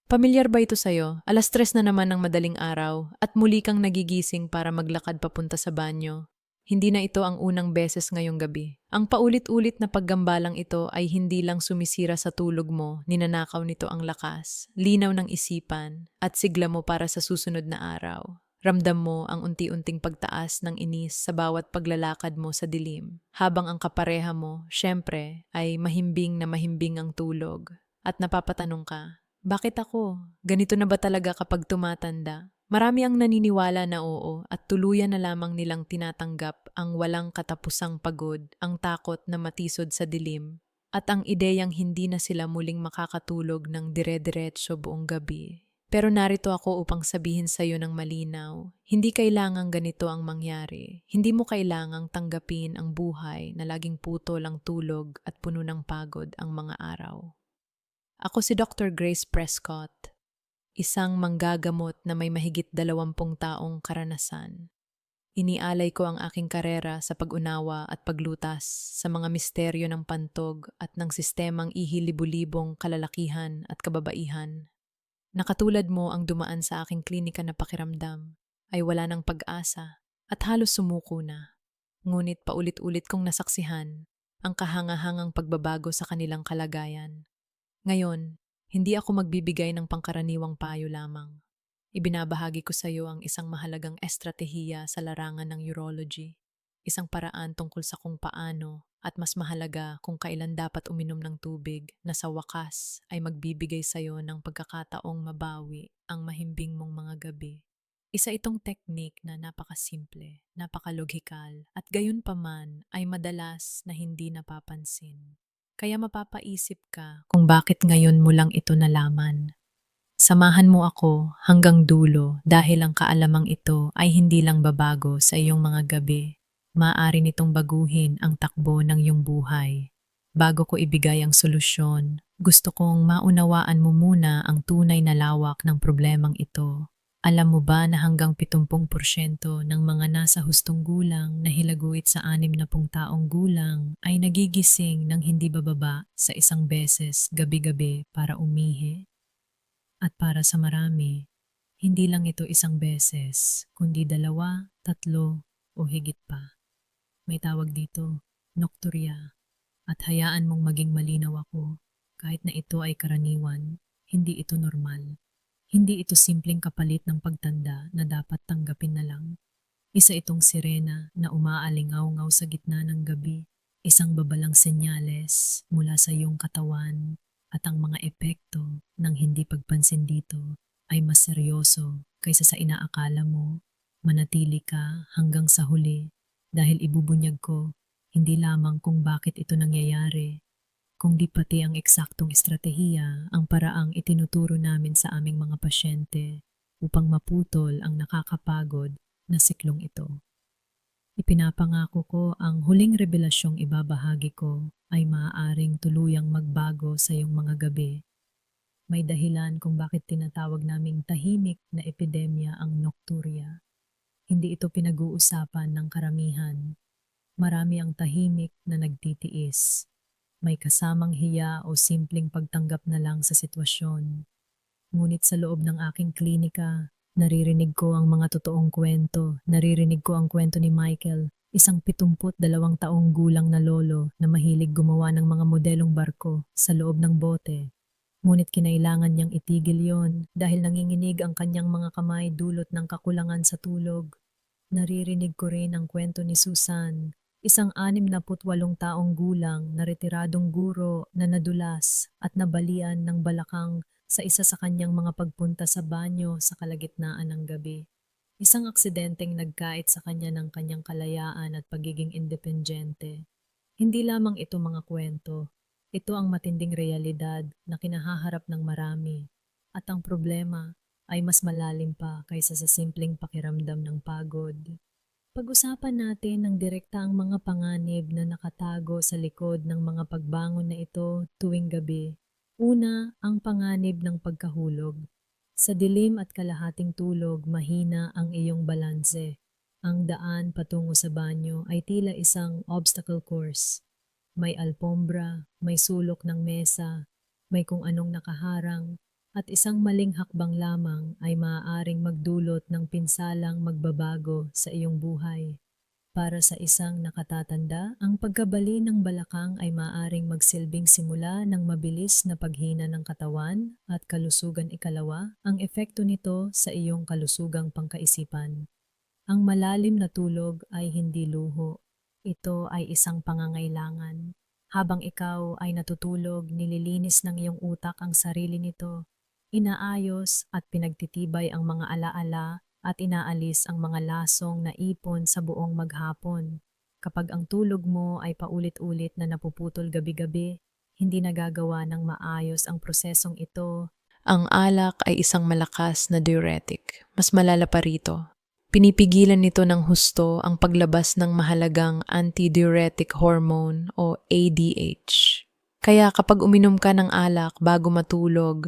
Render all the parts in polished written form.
Pamilyar ba ito sa'yo? 3:00 na naman ng madaling araw at muli kang nagigising para maglakad papunta sa banyo. Hindi na ito ang unang beses ngayong gabi. Ang paulit-ulit na paggambalang ito ay hindi lang sumisira sa tulog mo, ninanakaw nito ang lakas, linaw ng isipan, at sigla mo para sa susunod na araw. Ramdam mo ang unti-unting pagtaas ng inis sa bawat paglalakad mo sa dilim, habang ang kapareha mo, syempre, ay mahimbing na mahimbing ang tulog. At napapatanong ka, bakit ako? Ganito na ba talaga kapag tumatanda? Marami ang naniniwala na oo at tuluyan na lamang nilang tinatanggap ang walang katapusang pagod, ang takot na matisod sa dilim, at ang ideyang hindi na sila muling makakatulog ng dire-diretso buong gabi. Pero narito ako upang sabihin sa iyo ng malinaw, hindi kailangang ganito ang mangyari. Hindi mo kailangang tanggapin ang buhay na laging putol ang tulog at puno ng pagod ang mga araw. Ako si Dr. Grace Prescott, isang manggagamot na may mahigit 20 taong karanasan. Inialay ko ang aking karera sa pag-unawa at paglutas sa mga misteryo ng pantog at ng sistemang ihilibu-libong kalalakihan at kababaihan. Nakatulad mo ang dumaan sa aking klinika na pakiramdam ay wala ng pag-asa at halos sumuko na. Ngunit paulit-ulit kong nasaksihan ang kahangahangang pagbabago sa kanilang kalagayan. Ngayon, hindi ako magbibigay ng pangkaraniwang payo lamang. Ibinabahagi ko sa iyo ang isang mahalagang estratehiya sa larangan ng urology, isang paraan tungkol sa kung paano at mas mahalaga kung kailan dapat uminom ng tubig na sa wakas ay magbibigay sa iyo ng pagkakataong mabawi ang mahimbing mong mga gabi. Isa itong teknik na napakasimple, napakaloghikal at gayon paman ay madalas na hindi napapansin. Kaya mapapaisip ka kung bakit ngayon mo lang ito nalaman. Samahan mo ako hanggang dulo dahil ang kaalamang ito ay hindi lang babago sa iyong mga gabi. Maaari nitong baguhin ang takbo ng iyong buhay. Bago ko ibigay ang solusyon, gusto kong maunawaan mo muna ang tunay na lawak ng problemang ito. Alam mo ba na hanggang 70% ng mga nasa hustong gulang na hilaguit sa 60 taong gulang ay nagigising ng hindi bababa sa isang beses gabi-gabi para umihi? At para sa marami, hindi lang ito isang beses, kundi dalawa, tatlo, o higit pa. May tawag dito, nocturia. At hayaan mong maging malinaw ako, kahit na ito ay karaniwan, hindi ito normal. Hindi ito simpleng kapalit ng pagtanda na dapat tanggapin na lang. Isa itong sirena na umaalingaw-ngaw sa gitna ng gabi, isang babalang senyales mula sa iyong katawan, at ang mga epekto ng hindi pagpansin dito ay mas seryoso kaysa sa inaakala mo. Manatili ka hanggang sa huli dahil ibubunyag ko hindi lamang kung bakit ito nangyayari, kundi pati ang eksaktong estratehiya, ang paraang itinuturo namin sa aming mga pasyente upang maputol ang nakakapagod na siklong ito. Ipinapangako ko ang huling revelasyong ibabahagi ko ay maaaring tuluyang magbago sa iyong mga gabi. May dahilan kung bakit tinatawag naming tahimik na epidemya ang nocturia. Hindi ito pinag-uusapan ng karamihan. Marami ang tahimik na nagtitiis. May kasamang hiya o simpleng pagtanggap na lang sa sitwasyon. Ngunit sa loob ng aking klinika, naririnig ko ang mga totoong kwento. Naririnig ko ang kwento ni Michael, isang 72 taong gulang na lolo na mahilig gumawa ng mga modelong barko sa loob ng bote. Ngunit kinailangan niyang itigil yon dahil nanginginig ang kanyang mga kamay dulot ng kakulangan sa tulog. Naririnig ko rin ang kwento ni Susan, isang 68 taong gulang na retiradong guro na nadulas at nabalian ng balakang sa isa sa kanyang mga pagpunta sa banyo sa kalagitnaan ng gabi. Isang aksidenteng nagkait sa kanya ng kanyang kalayaan at pagiging independyente. Hindi lamang ito mga kwento, ito ang matinding realidad na kinahaharap ng marami. At ang problema ay mas malalim pa kaysa sa simpleng pakiramdam ng pagod. Pag-usapan natin ng direkta ang mga panganib na nakatago sa likod ng mga pagbangon na ito tuwing gabi. Una, ang panganib ng pagkahulog. Sa dilim at kalahating tulog, mahina ang iyong balanse. Ang daan patungo sa banyo ay tila isang obstacle course. May alpombra, may sulok ng mesa, may kung anong nakaharang, At isang maling hakbang lamang ay maaaring magdulot ng pinsalang magbabago sa iyong buhay. Para sa isang nakatatanda, ang pagkabali ng balakang ay maaaring magsilbing simula ng mabilis na paghina ng katawan at kalusugan. Ikalawa, ang epekto nito sa iyong kalusugang pangkaisipan. Ang malalim na tulog ay hindi luho. Ito ay isang pangangailangan. Habang ikaw ay natutulog, nililinis ng iyong utak ang sarili nito. Inaayos at pinagtitibay ang mga alaala at inaalis ang mga lasong na ipon sa buong maghapon. Kapag ang tulog mo ay paulit-ulit na napuputol gabi-gabi, hindi nagagawa ng maayos ang prosesong ito. Ang alak ay isang malakas na diuretic. Mas malala pa rito. Pinipigilan nito ng husto ang paglabas ng mahalagang antidiuretic hormone o ADH. Kaya kapag uminom ka ng alak bago matulog,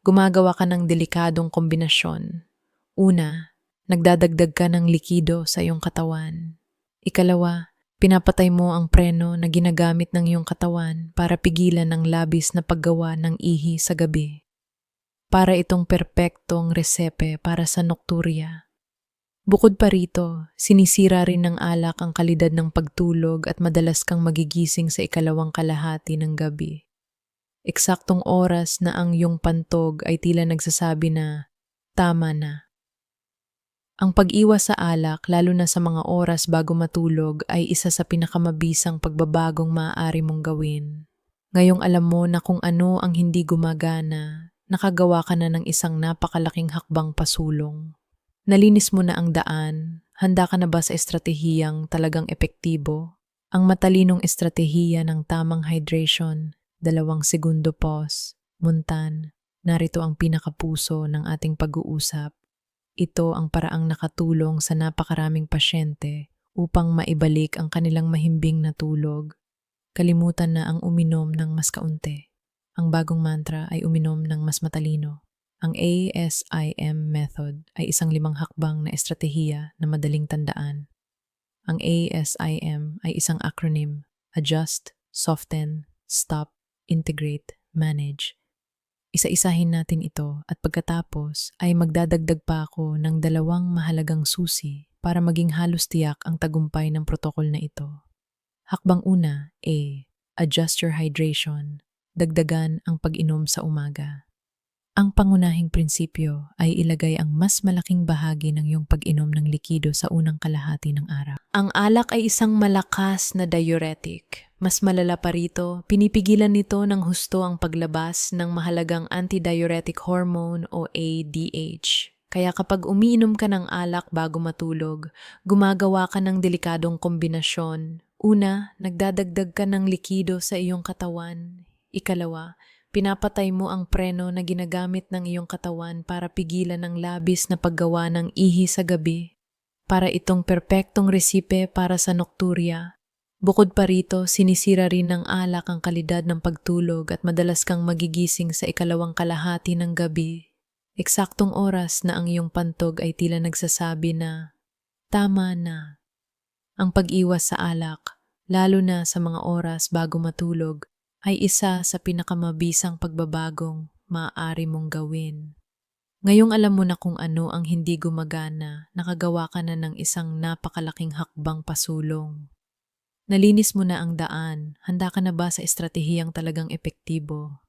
gumagawa ka ng delikadong kombinasyon. Una, nagdadagdag ka ng likido sa iyong katawan. Ikalawa, pinapatay mo ang preno na ginagamit ng iyong katawan para pigilan ang labis na paggawa ng ihi sa gabi. Para itong perpektong resepe para sa nokturya. Bukod pa rito, sinisira rin ng alak ang kalidad ng pagtulog at madalas kang magigising sa ikalawang kalahati ng gabi. Eksaktong oras na ang iyong pantog ay tila nagsasabi na, tama na. Ang pag-iwas sa alak, lalo na sa mga oras bago matulog, ay isa sa pinakamabisang pagbabagong maaari mong gawin. Ngayong alam mo na kung ano ang hindi gumagana, nakagawa ka na ng isang napakalaking hakbang pasulong. Nalinis mo na ang daan, handa ka na ba sa estratehiyang talagang epektibo? Ang matalinong estratehiya ng tamang hydration, 2 segundo pause, muntan, narito ang pinakapuso ng ating pag-uusap. Ito ang paraang nakatulong sa napakaraming pasyente upang maibalik ang kanilang mahimbing na tulog. Kalimutan na ang uminom ng mas kaunti. Ang bagong mantra ay uminom ng mas matalino. Ang ASIM method ay isang 5 hakbang na estratehiya na madaling tandaan. Ang ASIM ay isang acronym: Adjust, Soften, Stop, Integrate, Manage. Isa-isahin natin ito at pagkatapos ay magdadagdag pa ako ng 2 mahalagang susi para maging halos tiyak ang tagumpay ng protokol na ito. Hakbang una, A. Adjust your hydration. Dagdagan ang pag-inom sa umaga. Ang pangunahing prinsipyo ay ilagay ang mas malaking bahagi ng iyong pag-inom ng likido sa unang kalahati ng araw. Ang alak ay isang malakas na diuretic. Mas malala pa rito, pinipigilan nito ng husto ang paglabas ng mahalagang antidiuretic hormone o ADH. Kaya kapag umiinom ka ng alak bago matulog, gumagawa ka ng delikadong kombinasyon. Una, nagdadagdag ka ng likido sa iyong katawan. Ikalawa, pinapatay mo ang preno na ginagamit ng iyong katawan para pigilan ang labis na paggawa ng ihi sa gabi. Para itong perpektong resipe para sa nokturya. Bukod pa rito, sinisira rin ng alak ang kalidad ng pagtulog at madalas kang magigising sa ikalawang kalahati ng gabi. Eksaktong oras na ang iyong pantog ay tila nagsasabi na, tama na. Ang pag-iwas sa alak, lalo na sa mga oras bago matulog, ay isa sa pinakamabisang pagbabagong maaari mong gawin. Ngayong alam mo na kung ano ang hindi gumagana, nakagawa ka na ng isang napakalaking hakbang pasulong. Nalinis mo na ang daan, handa ka na ba sa estratehiyang talagang epektibo?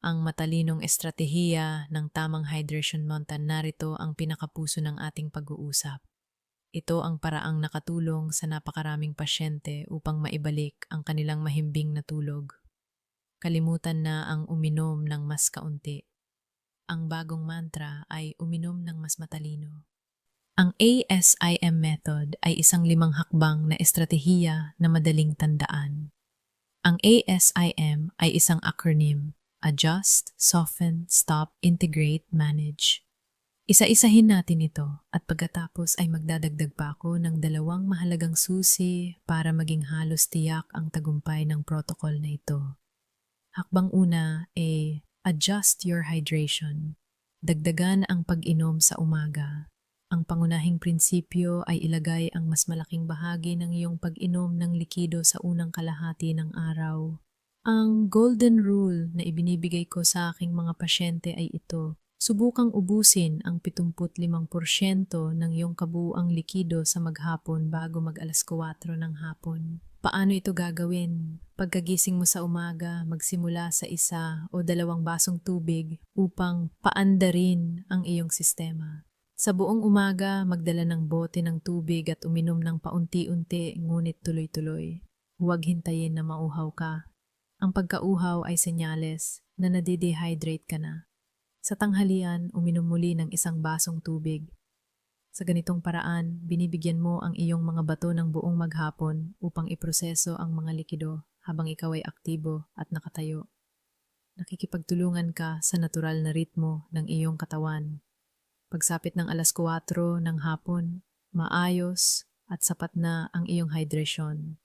Ang matalinong estratehiya ng tamang hydration montan, narito ang pinakapuso ng ating pag-uusap. Ito ang paraang nakatulong sa napakaraming pasyente upang maibalik ang kanilang mahimbing na tulog. Kalimutan na ang uminom ng mas kaunti. Ang bagong mantra ay uminom ng mas matalino. Ang ASIM method ay isang 5 hakbang na estratehiya na madaling tandaan. Ang ASIM ay isang acronym: Adjust, Soften, Stop, Integrate, Manage. Isa-isahin natin ito at pagkatapos ay magdadagdag pa ako ng 2 mahalagang susi para maging halos tiyak ang tagumpay ng protocol na ito. Hakbang una ay adjust your hydration. Dagdagan ang pag-inom sa umaga. Ang pangunahing prinsipyo ay ilagay ang mas malaking bahagi ng iyong pag-inom ng likido sa unang kalahati ng araw. Ang golden rule na ibinibigay ko sa aking mga pasyente ay ito. Subukang ubusin ang 75% ng iyong kabuuang likido sa maghapon bago mag-alas 4 ng hapon. Paano ito gagawin? Pagkagising mo sa umaga, magsimula sa 1 o 2 basong tubig upang paandarin ang iyong sistema. Sa buong umaga, magdala ng bote ng tubig at uminom ng paunti-unti ngunit tuloy-tuloy. Huwag hintayin na mauhaw ka. Ang pagkauhaw ay senyales na nade-dehydrate ka na. Sa tanghalian, uminom muli ng 1 basong tubig. Sa ganitong paraan, binibigyan mo ang iyong mga bato ng buong maghapon upang iproseso ang mga likido habang ikaw ay aktibo at nakatayo. Nakikipagtulungan ka sa natural na ritmo ng iyong katawan. Pagsapit ng alas 4 ng hapon, maayos at sapat na ang iyong hydration.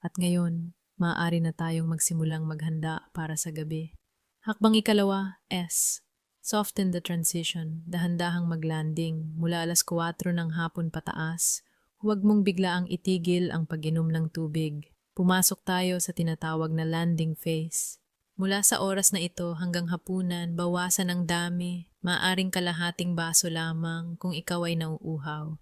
At ngayon, maaari na tayong magsimulang maghanda para sa gabi. Hakbang ikalawa, S. Soften the transition, dahan-dahang maglanding mula alas 4 ng hapon pataas. Huwag mong biglaang itigil ang pag-inom ng tubig. Pumasok tayo sa tinatawag na landing phase. Mula sa oras na ito hanggang hapunan, bawasan ang dami, maaring kalahating baso lamang kung ikaw ay nauuhaw.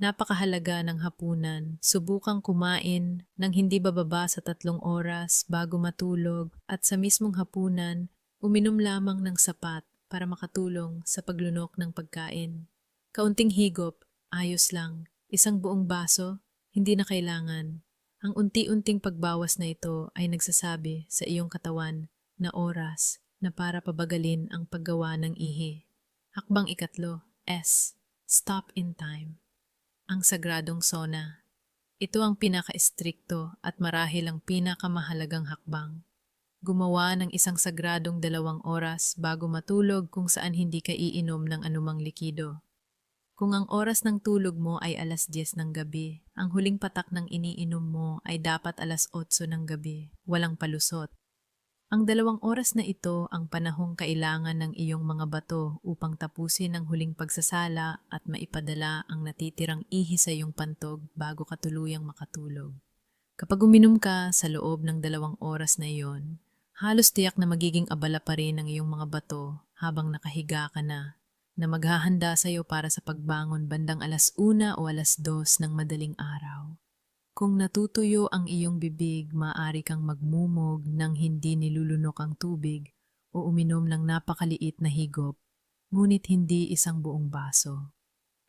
Napakahalaga ng hapunan, subukang kumain ng hindi bababa sa 3 oras bago matulog at sa mismong hapunan, uminom lamang ng sapat para makatulong sa paglunok ng pagkain. Kaunting higop, ayos lang. 1 buong baso, hindi na kailangan. Ang unti-unting pagbawas na ito ay nagsasabi sa iyong katawan na oras na para pabagalin ang paggawa ng ihi. Hakbang ikatlo, S. Stop in time. Ang sagradong sona. Ito ang pinaka-estrikto at marahil ang pinakamahalagang hakbang. Gumawa ng isang sagradong 2 oras bago matulog kung saan hindi ka iinom ng anumang likido. Kung ang oras ng tulog mo ay alas 10 ng gabi, ang huling patak ng iniinom mo ay dapat alas 8 ng gabi, walang palusot. Ang 2 oras na ito ang panahong kailangan ng iyong mga bato upang tapusin ang huling pagsasala at maipadala ang natitirang ihi sa iyong pantog bago ka tuluyang makatulog. Kapag uminom ka sa loob ng 2 oras na iyon, halos tiyak na magiging abala pa rin ang iyong mga bato habang nakahiga ka na maghahanda sa iyo para sa pagbangon bandang alas 1 o alas 2 ng madaling araw. Kung natutuyo ang iyong bibig, maaari kang magmumog ng hindi nilulunok ang tubig o uminom ng napakaliit na higop, ngunit hindi 1 buong baso.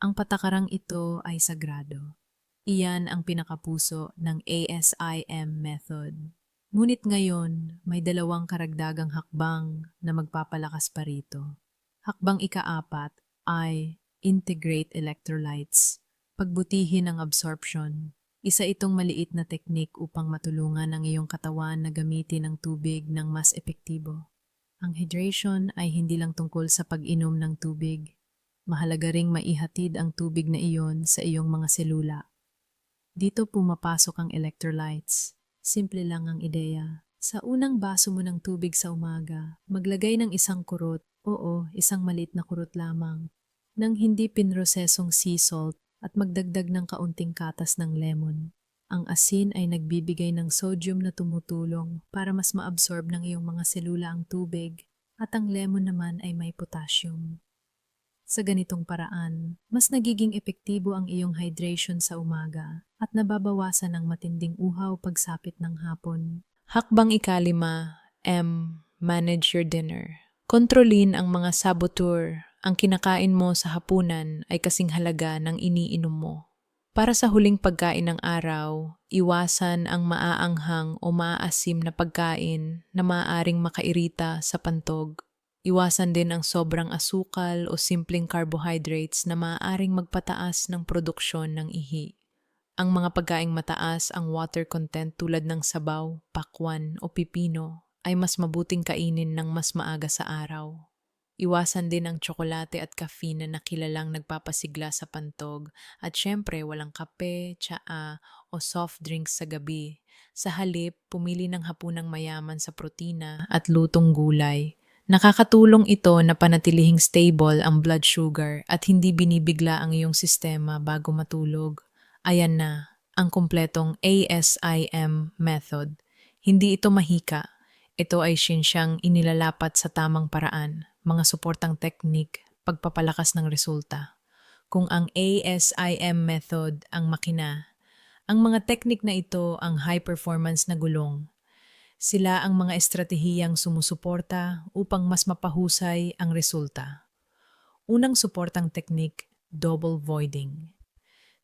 Ang patakarang ito ay sagrado. Iyan ang pinakapuso ng ASIM method. Ngunit ngayon, may 2 karagdagang hakbang na magpapalakas pa rito. Hakbang ika-4 ay integrate electrolytes, pagbutihin ang absorption. Isa itong maliit na teknik upang matulungan ang iyong katawan na gamitin ang tubig ng mas epektibo. Ang hydration ay hindi lang tungkol sa pag-inom ng tubig. Mahalaga ring maihatid ang tubig na iyon sa iyong mga selula. Dito pumapasok ang electrolytes. Simple lang ang ideya. Sa unang baso mo ng tubig sa umaga, maglagay ng 1 kurot, 1 maliit na kurot lamang, ng hindi pinrosesong sea salt at magdagdag ng kaunting katas ng lemon. Ang asin ay nagbibigay ng sodium na tumutulong para mas maabsorb ng iyong mga selula ang tubig at ang lemon naman ay may potassium. Sa ganitong paraan, mas nagiging epektibo ang iyong hydration sa umaga at nababawasan ang matinding uhaw pagsapit ng hapon. Hakbang ikalima, M. Manage your dinner. Kontrolin ang mga saboteur. Ang kinakain mo sa hapunan ay kasing halaga ng iniinom mo. Para sa huling pagkain ng araw, iwasan ang maaanghang o maaasim na pagkain na maaaring makairita sa pantog. Iwasan din ang sobrang asukal o simpleng carbohydrates na maaaring magpataas ng produksyon ng ihi. Ang mga pagkaing mataas ang water content tulad ng sabaw, pakwan o pipino ay mas mabuting kainin ng mas maaga sa araw. Iwasan din ang tsokolate at caffeine na kilalang nagpapasigla sa pantog at syempre walang kape, tsaa o soft drinks sa gabi. Sa halip, pumili ng hapunang mayaman sa protina at lutong gulay. Nakakatulong ito na panatilihing stable ang blood sugar at hindi binibigla ang iyong sistema bago matulog. Ayan na, ang kumpletong ASIM method. Hindi ito mahika. Ito ay sinsyang inilalapat sa tamang paraan, mga suportang teknik, pagpapalakas ng resulta. Kung ang ASIM method ang makina, ang mga teknik na ito ang high-performance na gulong. Sila ang mga estratehiyang sumusuporta upang mas mapahusay ang resulta. Unang suportang teknik, double voiding.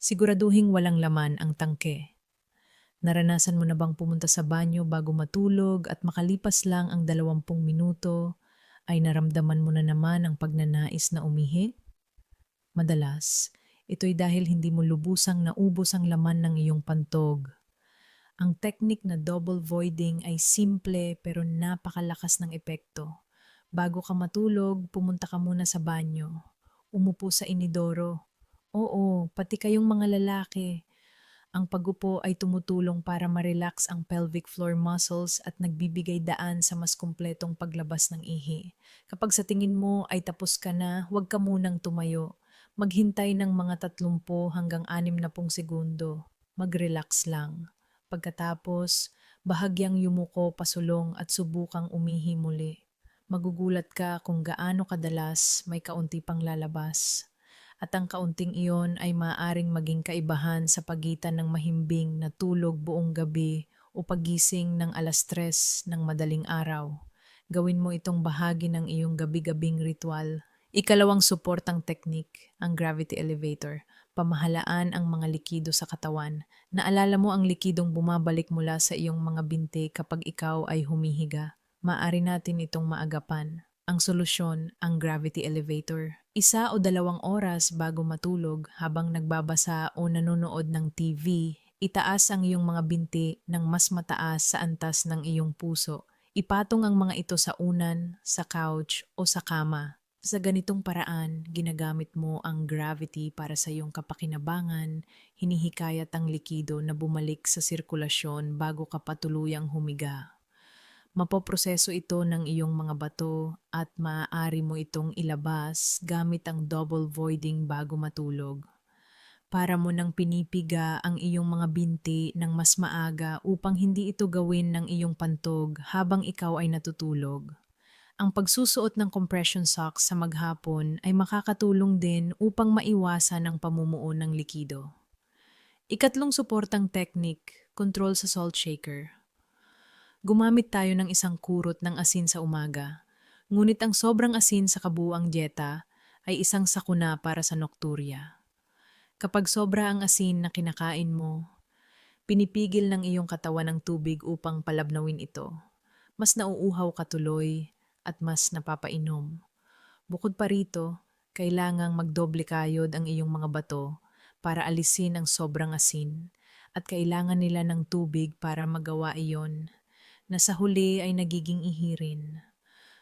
Siguraduhing walang laman ang tangke. Naranasan mo na bang pumunta sa banyo bago matulog at makalipas lang ang 20 minuto ay naramdaman mo na naman ang pagnanais na umihi? Madalas, ito'y dahil hindi mo lubusang naubos ang laman ng iyong pantog. Ang technique na double voiding ay simple pero napakalakas ng epekto. Bago ka matulog, pumunta ka muna sa banyo. Umupo sa inidoro. Oo, pati kayong mga lalaki. Ang pagupo ay tumutulong para ma-relax ang pelvic floor muscles at nagbibigay daan sa mas kumpletong paglabas ng ihi. Kapag sa tingin mo ay tapos ka na, huwag ka munang tumayo. Maghintay ng mga 30 hanggang 60 segundo. Mag-relax lang. Pagkatapos, bahagyang yumuko pasulong at subukang umihi muli. Magugulat ka kung gaano kadalas may kaunti pang lalabas. At ang kaunting iyon ay maaaring maging kaibahan sa pagitan ng mahimbing na tulog buong gabi o pagising ng 3:00 ng madaling araw. Gawin mo itong bahagi ng iyong gabi-gabing ritual. Ikalawang suportang teknik, ang gravity elevator. Pamahalaan ang mga likido sa katawan. Naalala mo ang likidong bumabalik mula sa iyong mga binti kapag ikaw ay humihiga. Maaari natin itong maagapan. Ang solusyon, ang gravity elevator. 1 o 2 oras bago matulog habang nagbabasa o nanonood ng TV, itaas ang iyong mga binti ng mas mataas sa antas ng iyong puso. Ipatong ang mga ito sa unan, sa couch o sa kama. Sa ganitong paraan, ginagamit mo ang gravity para sa iyong kapakinabangan, hinihikayat ang likido na bumalik sa sirkulasyon bago ka patuluyang humiga. Mapoproseso ito ng iyong mga bato at maaari mo itong ilabas gamit ang double voiding bago matulog. Para mo nang pinipiga ang iyong mga binti ng mas maaga upang hindi ito gawin ng iyong pantog habang ikaw ay natutulog. Ang pagsusuot ng compression socks sa maghapon ay makakatulong din upang maiwasan ang pamumuo ng likido. Ikatlong suportang technique, control sa salt shaker. Gumamit tayo ng isang kurot ng asin sa umaga, ngunit ang sobrang asin sa kabuuang dieta ay isang sakuna para sa nokturya. Kapag sobra ang asin na kinakain mo, pinipigil ng iyong katawan ng tubig upang palabnawin ito. Mas nauuhaw ka tuloy at mas napapainom. Bukod pa rito, kailangang magdoble kayod ang iyong mga bato para alisin ang sobrang asin at kailangan nila ng tubig para magawa iyon na sa huli ay nagiging ihirin.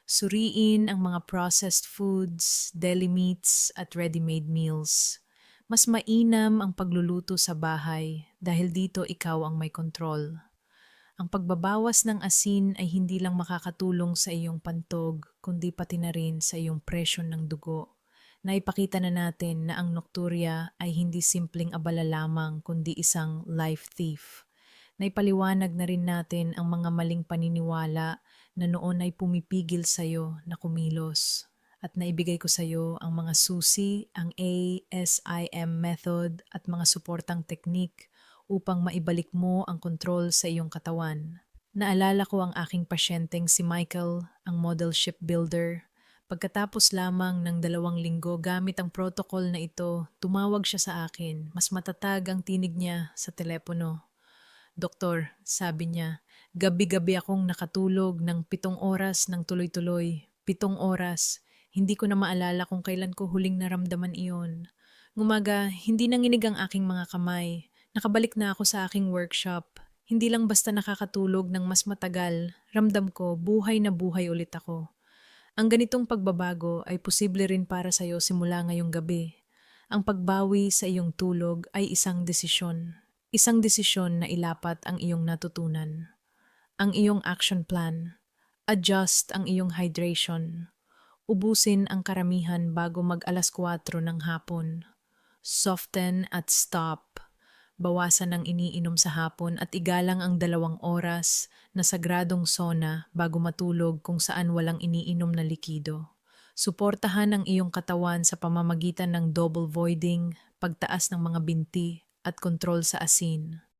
Suriin ang mga processed foods, deli meats at ready-made meals. Mas mainam ang pagluluto sa bahay dahil dito ikaw ang may kontrol. Ang pagbabawas ng asin ay hindi lang makakatulong sa iyong pantog, kundi pati na rin sa iyong presyon ng dugo. Naipakita na natin na ang nokturya ay hindi simpleng abala lamang kundi isang life thief. Naipaliwanag na rin natin ang mga maling paniniwala na noon ay pumipigil sa iyo na kumilos. At naibigay ko sa iyo ang mga susi, ang ASIM method at mga suportang teknik upang maibalik mo ang kontrol sa iyong katawan. Naalala ko ang aking pasyenteng si Michael, ang model shipbuilder. Pagkatapos lamang ng 2 linggo gamit ang protocol na ito, tumawag siya sa akin. Mas matatag ang tinig niya sa telepono. Doktor, sabi niya, gabi-gabi akong nakatulog ng 7 oras ng tuloy-tuloy. 7 oras. Hindi ko na maalala kung kailan ko huling naramdaman iyon. Ngumaga, hindi nanginig ang aking mga kamay. Nakabalik na ako sa aking workshop. Hindi lang basta nakakatulog ng mas matagal, ramdam ko buhay na buhay ulit ako. Ang ganitong pagbabago ay posible rin para sa iyo simula ngayong gabi. Ang pagbawi sa iyong tulog ay isang desisyon. Isang desisyon na ilapat ang iyong natutunan. Ang iyong action plan. Adjust ang iyong hydration. Ubusin ang karamihan bago mag 4:00 ng hapon. Soften at stop. bawasan ang iniinom sa hapon at igalang ang 2 oras na sagradong sauna bago matulog kung saan walang iniinom na likido. Suportahan ang iyong katawan sa pamamagitan ng double voiding, pagtaas ng mga binti, at kontrol sa asin.